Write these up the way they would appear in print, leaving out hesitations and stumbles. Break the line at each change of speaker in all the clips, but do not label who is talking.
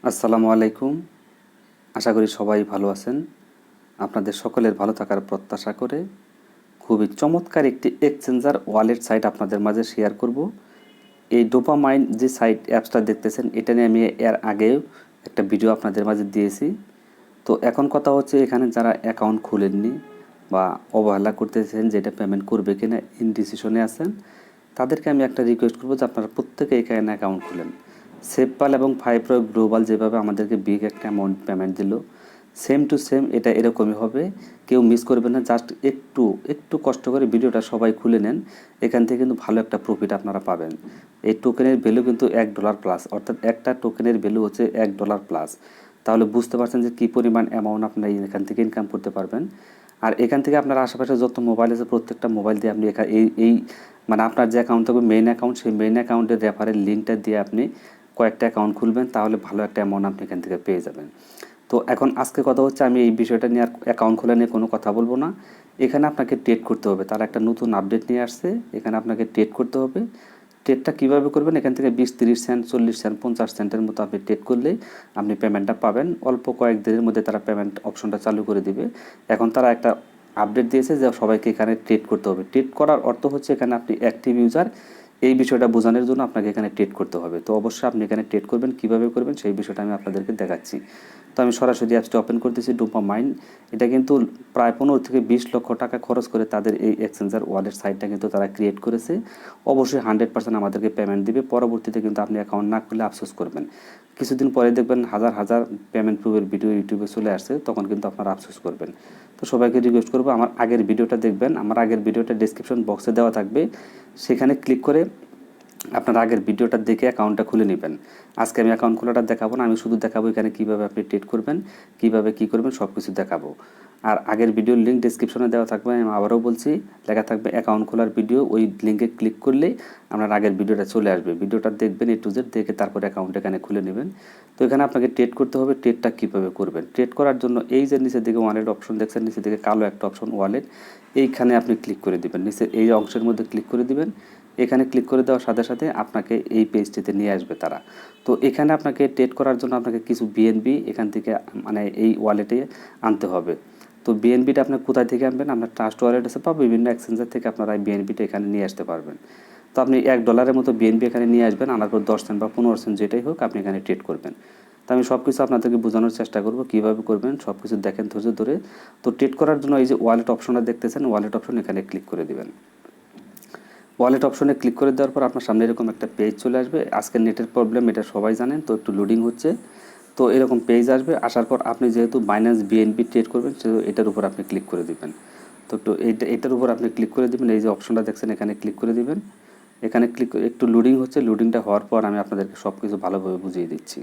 আসসালামু আলাইকুম। আশা করি সবাই ভালো আছেন। আপনাদের সকলের ভালো থাকার প্রত্যাশা করে খুবই চমৎকার একটি এক্সচেঞ্জার ওয়ালেট সাইট আপনাদের মাঝে শেয়ার করব। এই ডোপামাইন যে সাইট অ্যাপসটা দেখতেছেন, এটা নিয়ে আমি এর আগেও একটা ভিডিও আপনাদের মাঝে দিয়েছি। তো এখন কথা হচ্ছে, এখানে যারা অ্যাকাউন্ট খুলেননি বা অবহেলা করতেছেন যেটা পেমেন্ট করবে কিনা ইনডিসিশনে আছেন, তাদেরকে আমি একটা রিকোয়েস্ট করবো যে আপনারা প্রত্যেকে এখানে অ্যাকাউন্ট খুলেন। সেফপাল এবং ফাইপ্রো গ্লোবাল যেভাবে আমাদেরকে বিগ একটা অ্যামাউন্ট পেমেন্ট দিল, সেম টু সেম এটা এরকমই হবে। কেউ মিস করবেন না। জাস্ট একটু একটু কষ্ট করে ভিডিওটা সবাই খুলে নেন। এখান থেকে কিন্তু ভালো একটা প্রফিট আপনারা পাবেন। এই টোকেনের ভ্যালু কিন্তু $1 প্লাস, অর্থাৎ একটা টোকেনের ভ্যালু হচ্ছে $1 প্লাস। তাহলে বুঝতে পারছেন যে কী পরিমাণ অ্যামাউন্ট আপনারা এখান থেকে ইনকাম করতে পারবেন। আর এখান থেকে আপনার আশেপাশে যত মোবাইল আছে প্রত্যেকটা মোবাইল দিয়ে আপনি এই মানে আপনার যে অ্যাকাউন্ট থাকবে মেইন অ্যাকাউন্ট, সেই মেইন অ্যাকাউন্টের রেফারের লিঙ্কটা দিয়ে আপনি কয়েকটা অ্যাকাউন্ট খুলবেন, তাহলে ভালো একটা অ্যামাউন্ট আপনি এখান থেকে পেয়ে যাবেন। তো এখন আজকে কথা হচ্ছে, আমি এই বিষয়টা নিয়ে আর অ্যাকাউন্ট খোলা নিয়ে কোনো কথা বলবো না। এখানে আপনাকে ট্রেড করতে হবে। তারা একটা নতুন আপডেট নিয়ে আসছে, এখানে আপনাকে ট্রেড করতে হবে। ট্রেডটা কীভাবে করবেন, এখান থেকে 20-30 সেন্ট, 40 সেন্ট, 50 সেন্টের মতো আপনি ট্রেড করলেই আপনি পেমেন্টটা পাবেন। অল্প কয়েক দিনের মধ্যে তারা পেমেন্ট অপশনটা চালু করে দিবে। এখন তারা একটা আপডেট দিয়েছে যে সবাইকে এখানে ট্রেড করতে হবে। ট্রেড করার অর্থ হচ্ছে এখানে আপনি অ্যাক্টিভ ইউজার, এই বিষয়টা বোঝানোর জন্য আপনাকে এখানে ট্রেড করতে হবে। তো অবশ্যই আপনি এখানে ট্রেড করবেন, কীভাবে করবেন সেই বিষয়টা আমি আপনাদেরকে দেখাচ্ছি। তো আমি সরাসরি অ্যাপসটা ওপেন করতেছি, ডোপামাইন। এটা কিন্তু প্রায় 15 থেকে 20 লক্ষ টাকা খরচ করে তাদের এই এক্সচেঞ্জার ওয়ালেট সাইটটা কিন্তু তারা ক্রিয়েট করেছে। অবশ্যই 100% আমাদেরকে পেমেন্ট দিবে। পরবর্তীতে কিন্তু আপনি অ্যাকাউন্ট না খুলে আফসোস করবেন। কিছুদিন পরে দেখবেন হাজার হাজার পেমেন্ট প্রুফের ভিডিও ইউটিউবে চলে আসছে, তখন কিন্তু আপনারা আফসোস করবেন। তো সবাইকে রিকোয়েস্ট করবো, আমার আগের ভিডিওটা দেখবেন। আমার আগের ভিডিওটা ডেসক্রিপশন বক্সে দেওয়া থাকবে, সেখানে ক্লিক করে আপনার আগের ভিডিওটা দেখে অ্যাকাউন্টটা খুলে নেবেন। আজকে আমি অ্যাকাউন্ট খোলাটা দেখাবো না, আমি শুধু দেখাবো এখানে কীভাবে আপনি ট্রেড করবেন, কীভাবে কী করবেন সব কিছু দেখাবো। আর আগের ভিডিওর লিঙ্ক ডেসক্রিপশনে দেওয়া থাকবে। আমি আবারও বলছি, লেখা থাকবে অ্যাকাউন্ট খোলার ভিডিও। ওই লিঙ্কে ক্লিক করলেই আপনার আগের ভিডিওটা চলে আসবে। ভিডিওটা দেখবেন A to Z, দেখে তারপরে অ্যাকাউন্ট এখানে খুলে নেবেন। তো এখানে আপনাকে ট্রেড করতে হবে। ট্রেডটা কীভাবে করবেন, ট্রেড করার জন্য এই যে নিচের দিকে ওয়ালেট অপশন দেখছেন, নিচের দিকে কালো একটা অপশন ওয়ালেট, এইখানে আপনি ক্লিক করে দিবেন। নিচে এই অংশের মধ্যে ক্লিক করে দিবেন। এখানে ক্লিক করে দেওয়ার সাথে সাথে আপনাকে এই পেজটিতে নিয়ে আসবে তারা। তো এখানে আপনাকে ট্রেড করার জন্য আপনাকে কিছু বিএনবি এখান থেকে মানে এই ওয়ালেটে আনতে হবে। তো বিএনবিটা আপনার কোথায় থেকে আনবেন, আপনার ট্রাস্ট ওয়ালেট আছে বা বিভিন্ন এক্সচেঞ্জার থেকে আপনারা এই বিএনবিটা এখানে নিয়ে আসতে পারবেন। তো আপনি $1 মতো বিএনবি এখানে নিয়ে আসবেন, আনার পর 10 সেন্ট বা 15 সেন্ট যেটাই হোক আপনি এখানে ট্রেড করবেন। তো আমি সব কিছু আপনাদেরকে বোঝানোর চেষ্টা করব কীভাবে করবেন, সব কিছু দেখেন ধৈর্য ধরে। তো ট্রেড করার জন্য এই যে ওয়ালেট অপশনটা দেখতেছেন, ওয়ালেট অপশন এখানে ক্লিক করে দিবেন। ওয়ালেট অপশনে ক্লিক করে দেওয়ার পর আপনার সামনে এরকম একটা পেজ চলে আসবে। আজকের নেটের প্রবলেম, এটা সবাই জানেন, তো একটু লোডিং হচ্ছে। তো এরকম পেজ আসবে, আসার পর আপনি যেহেতু বাইন্যান্স বিএনবি ট্রেড করবেন, সেহেতু এটার উপর আপনি ক্লিক করে দিবেন। তো একটু এটার উপর আপনি ক্লিক করে দিবেন। এই যে অপশনটা দেখছেন, এখানে ক্লিক করে দিবেন। এখানে ক্লিক একটু লোডিং হচ্ছে, লোডিংটা হওয়ার পর আমি আপনাদেরকে সব কিছু ভালোভাবে বুঝিয়ে দিচ্ছি।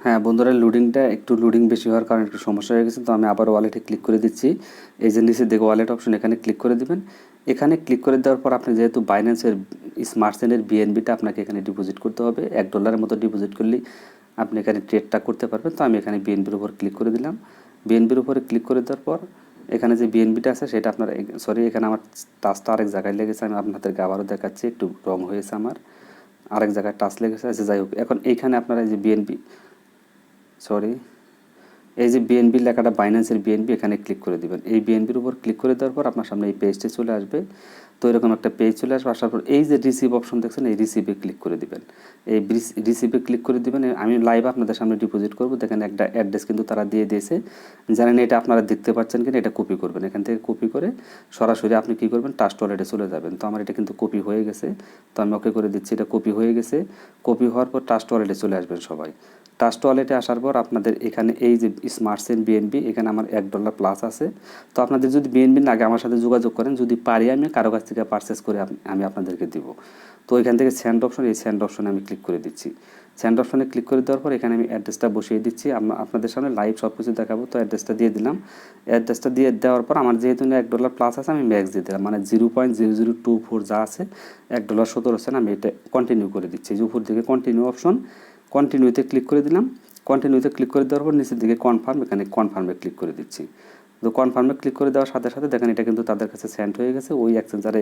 হ্যাঁ বন্ধুরা, লোডিং বেশি হওয়ার কারণে একটু সমস্যা হয়ে গেছে। তো আমি আবার ওয়ালেটে ক্লিক করে দিচ্ছি। এই যে নিচে দেখো ওয়ালেট অপশন, এখানে ক্লিক করে দিবেন। এখানে ক্লিক করে দেওয়ার পর আপনি যেহেতু বাইন্যান্সের স্মার্ট চেনের বিএনবিটা আপনাকে এখানে ডিপোজিট করতে হবে। $1 মতো ডিপোজিট করলেই আপনি এখানে ট্রেডটা করতে পারবেন। তো আমি এখানে বিএনবির উপর ক্লিক করে দিলাম। বিএনবির উপরে ক্লিক করে দেওয়ার পর এখানে যে বিএনবিটা আছে সেটা আপনার, সরি এখানে আমার টাচটা আরেক জায়গায় লেগেছে, আমি আপনাদেরকে আবারও দেখাচ্ছি, একটু রং হয়েছে আমার, আরেক জায়গায় টাচ লেগেছে। আচ্ছা যাই হোক, এখন এইখানে আপনারা এই যে বিএনবি, সরি এই যে বিএনবি লেখাটা বাইন্যান্সের বিএনবি, এখানে ক্লিক করে দিবেন। এই বিএনবির উপর ক্লিক করে দেওয়ার পর আপনার সামনে এই পেজটি চলে আসবে। তো এরকম একটা পেজ চলে আসবে। আসার পর এই যে রিসিভ অপশন দেখছেন, এই রিসিভে ক্লিক করে দিবেন। এই রিসিভে ক্লিক করে দিবেন। আমি লাইভ আপনাদের সামনে ডিপোজিট করব। দেখেন একটা অ্যাড্রেস কিন্তু তারা দিয়ে দিয়েছে, জানেন এটা আপনারা দেখতে পাচ্ছেন কিনা, এটা কপি করবেন। এখান থেকে কপি করে সরাসরি আপনি কী করবেন, ট্রাস্ট ওয়ালেটে চলে যাবেন। তো আমার এটা কিন্তু কপি হয়ে গেছে, তো আমি ওকে করে দিচ্ছি। এটা কপি হয়ে গেছে। কপি হওয়ার পর ট্রাস্ট ওয়ালেটে চলে আসবেন সবাই। ট্রাস্ট ওয়ালেটে আসার পর আপনাদের এখানে এই যে স্মার্ট চেইন বিএনবি, এখানে আমার $1 প্লাস আছে। তো আপনাদের যদি বিএনবি না আগে আমার সাথে যোগাযোগ করেন, যদি পারি আমি কারো কাছ থেকে পারচেস করে আমি আপনাদেরকে দিব। তো এখান থেকে সেন্ড অপশন, এই সেন্ড অপশনে আমি ক্লিক করে দিচ্ছি। সেন্ড অপশনে ক্লিক করে দেওয়ার পর এখানে আমি অ্যাড্রেসটা বসিয়ে দিচ্ছি। আপনাদের সামনে লাইভ সব কিছু দেখাবো। তো অ্যাড্রেসটা দিয়ে দিলাম। অ্যাড্রেসটা দিয়ে দেওয়ার পর আমার যেহেতু $1 প্লাস আছে, আমি ম্যাক্স দিয়ে দিলাম, মানে 0.0024 যা আছে $1.17 আমি এটা কন্টিনিউ করে দিচ্ছি। যে উপর দিকে কন্টিনিউ অপশন, কন্টিনিউতে ক্লিক করে দিলাম। কন্টিনিউতে ক্লিক করে দেওয়ার পর নিচের দিকে কনফার্ম, এখানে কনফার্মে ক্লিক করে দিচ্ছি। তো কনফার্মে ক্লিক করে দেওয়ার সাথে সাথে দেখেন এটা কিন্তু তাদের কাছে সেন্ড হয়ে গেছে, ওই এক্সচেঞ্জারে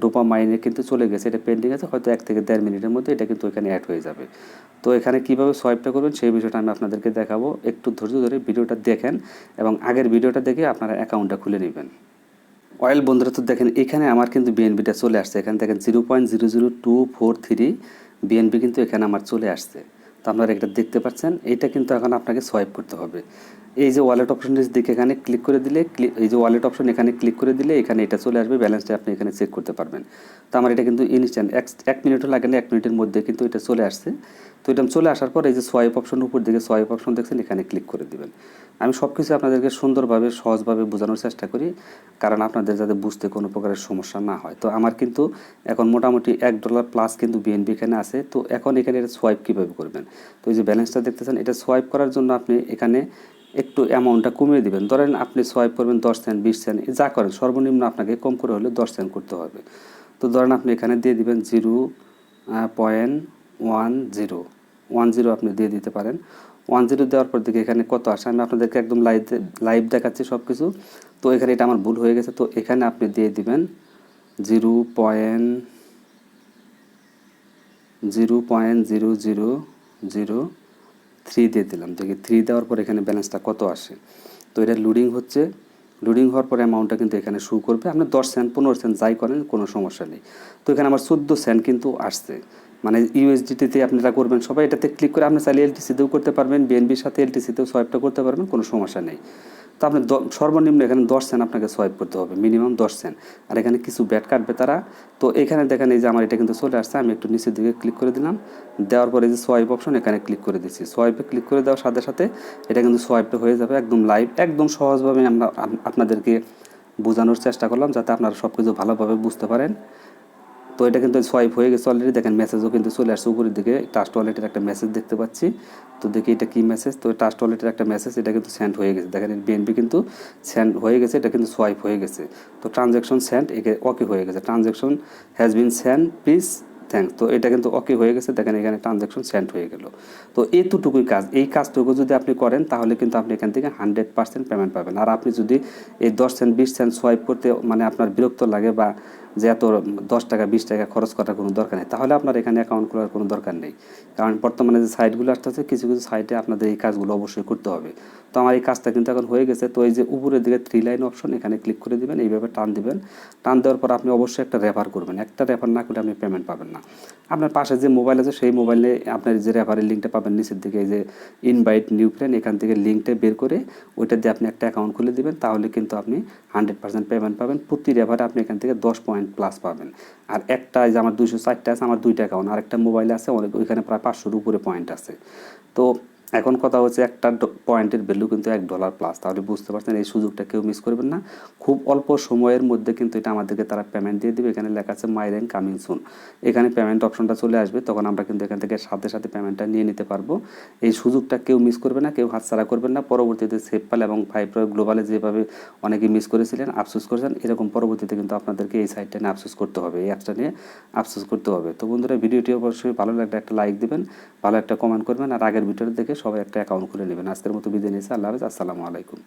ডোপামাইনে কিন্তু চলে গেছে, এটা পেন্ডিং আছে, হয়তো 1 থেকে 1.5 মিনিটের মধ্যে এটা কিন্তু এখানে অ্যাড হয়ে যাবে। তো এখানে কীভাবে সোয়াইপটা করবেন সেই বিষয়টা আমি আপনাদেরকে দেখাবো, একটু ধৈর্য ধরে ভিডিওটা দেখেন এবং আগের ভিডিওটা দেখে আপনারা অ্যাকাউন্টটা খুলে নেবেন। অয়েল বন্ধুরা, তো দেখেন এখানে আমার কিন্তু বিএনবিটা চলে আসছে, এখানে দেখেন 0.00243 বিএনবি কিন্তু এখানে আমার চলে আসছে। তো আপনারা এটা দেখতে পাচ্ছেন, এইটা কিন্তু এখন আপনাকে সোয়াইপ করতে হবে। এই যে ওয়ালেট অপশনের দিকে এখানে ক্লিক করে দিলে, এই যে ওয়ালেট অপশন এখানে ক্লিক করে দিলে এখানে এটা চলে আসবে, ব্যালেন্সটা আপনি এখানে চেক করতে পারবেন। তো আমার এটা কিন্তু ইনস্ট্যান্ট 1 মিনিটও লাগে না, 1 মিনিটের মধ্যে কিন্তু এটা চলে আসছে। তো এটা চলে আসার পর এই যে সোয়াইপ অপশন, উপর দিকে সোয়াইপ অপশন দেখছেন, এখানে ক্লিক করে দিবেন। আমি সব কিছু আপনাদেরকে সুন্দরভাবে সহজভাবে বোঝানোর চেষ্টা করি, কারণ আপনাদের যাতে বুঝতে কোনো প্রকারের সমস্যা না হয়। তো আমার কিন্তু এখন মোটামুটি $1 প্লাস কিন্তু বিএনবি এখানে আছে। তো এখন এখানে এটা সোয়াইপ কীভাবে করবেন, তো এই যে ব্যালেন্সটা দেখতেছেন, এটা সোয়াইপ করার জন্য আপনি এখানে একটু অ্যামাউন্টটা কমিয়ে দিবেন। ধরেন আপনি সোয়াইপ করবেন 10 সেন্ট, 20 সেন্ট, যা করেন সর্বনিম্ন আপনাকে কম করে হলে 10 সেন্ট করতে হবে। তো ধরেন আপনি এখানে দিয়ে দিবেন 0.10 আপনি দিয়ে দিতে পারেন। 10 দেওয়ার পর দিকে এখানে কত আসে আমি আপনাদেরকে একদম লাইভ দেখাচ্ছি সব কিছু। তো এখানে এটা আমার ভুল হয়ে গেছে, তো এখানে আপনি দিয়ে দিবেন 0.00003 দিয়ে দিলাম। দেখি 3 দেওয়ার পর এখানে ব্যালেন্সটা কত আসে। তো এটা লোডিং হচ্ছে, লোডিং হওয়ার পরে অ্যামাউন্টটা কিন্তু এখানে শো করবে। আপনি 10 সেন্ট 15 সেন্ট যাই করেন কোনো সমস্যা নেই। তো এখানে আমার 14 সেন্ট কিন্তু আসছে, মানে ইউএসডিটিতে আপনারা করবেন সবাই। এটাতে ক্লিক করে আপনি চাইলে এলটিসিতেও করতে পারবেন, বিএনবির সাথে এলটিসিতেও সোয়াইপটা করতে পারবেন, কোনো সমস্যা নেই। তো আপনি সর্বনিম্ন এখানে 10 সেন্ট আপনাকে সোয়াইপ করতে হবে, মিনিমাম 10 সেন্ট। আর এখানে কিছু ব্যাট কাটবে তারা। তো এখানে দেখেন এই যে আমার এটা কিন্তু চলে আসছে, আমি একটু নিচের দিকে ক্লিক করে দিলাম, দেওয়ার পরে যে সোয়াইপ অপশন এখানে ক্লিক করে দিচ্ছি। সোয়াইপে ক্লিক করে দেওয়ার সাথে সাথে এটা কিন্তু সোয়াইপটা হয়ে যাবে একদম লাইভ, একদম সহজভাবে আমরা আপনাদেরকে বোঝানোর চেষ্টা করলাম যাতে আপনারা সব কিছু ভালোভাবে বুঝতে পারেন। তো এটা কিন্তু সোয়াইপ হয়ে গেছে অলরেডি, দেখেন মেসেজও কিন্তু চলে আসছে উপরের দিকে, ট্রাস্ট ওয়ালেটের একটা মেসেজ দেখতে পাচ্ছি। তো দেখি এটা কি মেসেজ, তো ট্রাস্ট ওয়ালেটের একটা মেসেজ, এটা কিন্তু সেন্ড হয়ে গেছে। দেখেন বিএনবি কিন্তু সেন্ড হয়ে গেছে, এটা কিন্তু সোয়াইপ হয়ে গেছে। তো ট্রানজ্যাকশন সেন্ড ওকে হয়ে গেছে, transaction has been send please thanks. তো এটা কিন্তু ওকে হয়ে গেছে, দেখেন এখানে ট্রানজ্যাকশন সেন্ড হয়ে গেল। তো এতটুকুই কাজ, এই কাজটুকু যদি আপনি করেন তাহলে কিন্তু আপনি এখান থেকে 100% পেমেন্ট পাবেন। আর আপনি যদি এই 10 সেন্ট 20 সেন্ট সোয়াইপ করতে মানে আপনার বিরক্ত লাগে বা যে এত 10 টাকা 20 টাকা খরচ করার কোনো দরকার নেই, তাহলে আপনার এখানে অ্যাকাউন্ট খোলার কোনো দরকার নেই। কারণ বর্তমানে যে সাইটগুলো আসতেছে, কিছু কিছু সাইটে আপনাদের এই কাজগুলো অবশ্যই করতে হবে। তো আমার এই কাজটা কিন্তু এখন হয়ে গেছে। তো এই যে উপরের দিকে 3 লাইন অপশন, এখানে ক্লিক করে দিবেন, এইভাবে টান দিবেন। টান দেওয়ার পর আপনি অবশ্যই একটা রেফার করবেন, একটা রেফার না করলে আপনি পেমেন্ট পাবেন না। আপনার পাশে যে মোবাইল আছে সেই মোবাইলে আপনার যে রেফারের লিঙ্কটা পাবেন নিচের দিকে, এই যে ইনভাইট নিউ ফ্রেন্ড, এখান থেকে লিঙ্কটা বের করে ওইটা দিয়ে আপনি একটা অ্যাকাউন্ট খুলে দিবেন, তাহলে কিন্তু আপনি 100% পেমেন্ট পাবেন। প্রতি রেফারে আপনি এখান থেকে 10 পয়েন্ট প্লাস পাবেন। আর একটা যে আমার 204টা আছে, আমার 2টা অ্যাকাউন্ট, আর একটা মোবাইলে আছে অনেক, ওইখানে প্রায় 500-র উপরে পয়েন্ট আছে। তো এখন কথা হচ্ছে একটা পয়েন্টের ভ্যালু কিন্তু $1 প্লাস, তাহলে বুঝতে পারছেন এই সুযোগটা কেউ মিস করবেন না। খুব অল্প সময়ের মধ্যে কিন্তু এটা আমাদেরকে তারা পেমেন্ট দিয়ে দেবে। এখানে লেখা আছে মাই র্যাঙ্ক কামিং সুন, এখানে পেমেন্ট অপশনটা চলে আসবে, তখন আমরা কিন্তু এখান থেকে সাথে সাথে পেমেন্টটা নিয়ে নিতে পারবো। এই সুযোগটা কেউ মিস করবে না, কেউ হাতছাড়া করবেন না। পরবর্তীতে সেফপাল এবং ফাইপ্রো গ্লোবালে যেভাবে অনেকে মিস করেছিলেন, আফসোস করেছেন, এরকম পরবর্তীতে কিন্তু আপনাদেরকে এই সাইটটা নিয়ে আফসোস করতে হবে, এই অ্যাপসটা নিয়ে আফসোস করতে হবে। তো বন্ধুরা, ভিডিওটি অবশ্যই ভালো লাগলে একটা লাইক দিবেন, ভালো একটা কমেন্ট করবেন, আর আগের ভিডিওটা দেখে সবাই একটা অ্যাকাউন্ট খুলে নেবেন। আজকের মতো বিদায় নিচ্ছি, আল্লাহ হাফেজ, আসসালামু আলাইকুম।